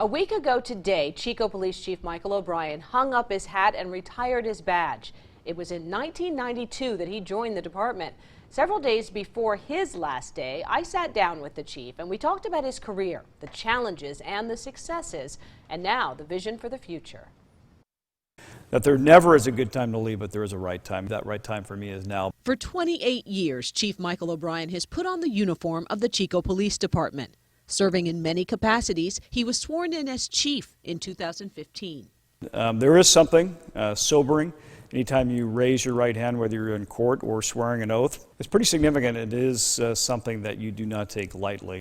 A week ago today, Chico Police Chief Michael O'Brien hung up his hat and retired his badge. It was in 1992 that he joined the department. Several days before his last day, I sat down with the chief and we talked about his career, the challenges and the successes, and now the vision for the future. That there never is a good time to leave, but there is a right time. That right time for me is now. For 28 years, Chief Michael O'Brien has put on the uniform of the Chico Police Department. Serving in many capacities, he was sworn in as chief in 2015. There is something sobering anytime you raise your right hand, whether you're in court or swearing an oath. It's pretty significant. It is something that you do not take lightly.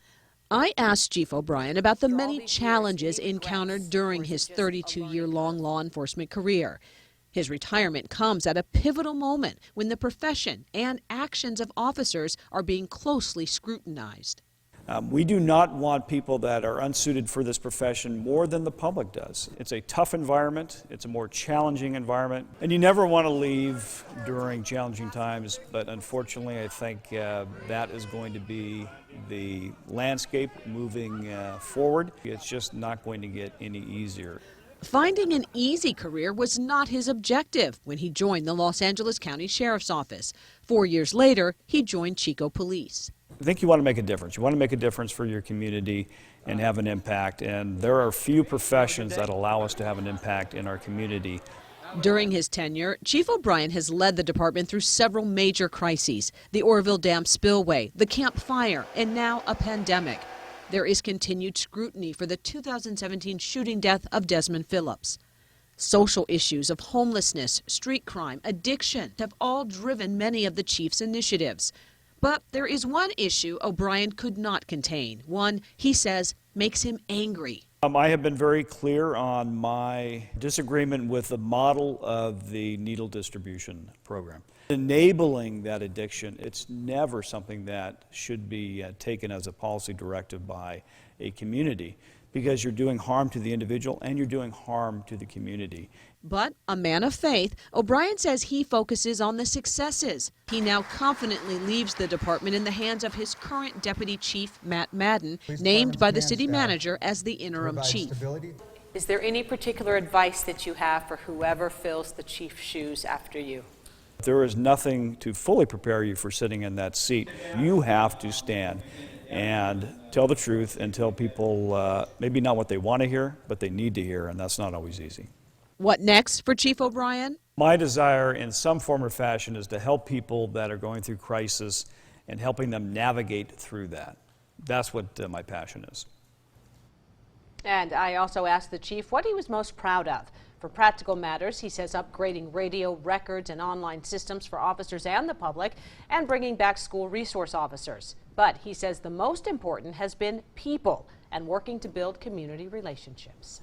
I asked Chief O'Brien about the many challenges encountered during his 32-year-long law enforcement career. His retirement comes at a pivotal moment when the profession and actions of officers are being closely scrutinized. We do not want people that are unsuited for this profession more than the public does. It's a tough environment, it's a more challenging environment, and you never want to leave during challenging times, but unfortunately I think that is going to be the landscape moving forward. It's just not going to get any easier. Finding an easy career was not his objective when he joined the Los Angeles County Sheriff's Office. 4 years later, he joined Chico Police. I think you want to make a difference. You want to make a difference for your community and have an impact, and there are few professions that allow us to have an impact in our community. During his tenure, Chief O'Brien has led the department through several major crises: the Oroville Dam spillway, the Camp Fire, and now a pandemic. There is continued scrutiny for the 2017 shooting death of Desmond Phillips. Social issues of homelessness, street crime, addiction have all driven many of the chief's initiatives. But there is one issue O'Brien could not contain, one he says makes him angry. I have been very clear on my disagreement with the model of the needle distribution program. Enabling that addiction, it's never something that should be taken as a policy directive by a community, because you're doing harm to the individual and you're doing harm to the community. But a man of faith, O'Brien says he focuses on the successes. He now confidently leaves the department in the hands of his current deputy chief, Matt Madden, named by the city manager as the interim chief. Is there any particular advice that you have for whoever fills the chief's shoes after you? There is nothing to fully prepare you for sitting in that seat. You have to stand and tell the truth and tell people maybe not what they want to hear, but they need to hear, and that's not always easy. What next for Chief O'Brien? My desire in some form or fashion is to help people that are going through crisis and helping them navigate through that. That's what my passion is. And I also asked the chief what he was most proud of. For practical matters, he says upgrading radio records and online systems for officers and the public, and bringing back school resource officers. But he says the most important has been people and working to build community relationships.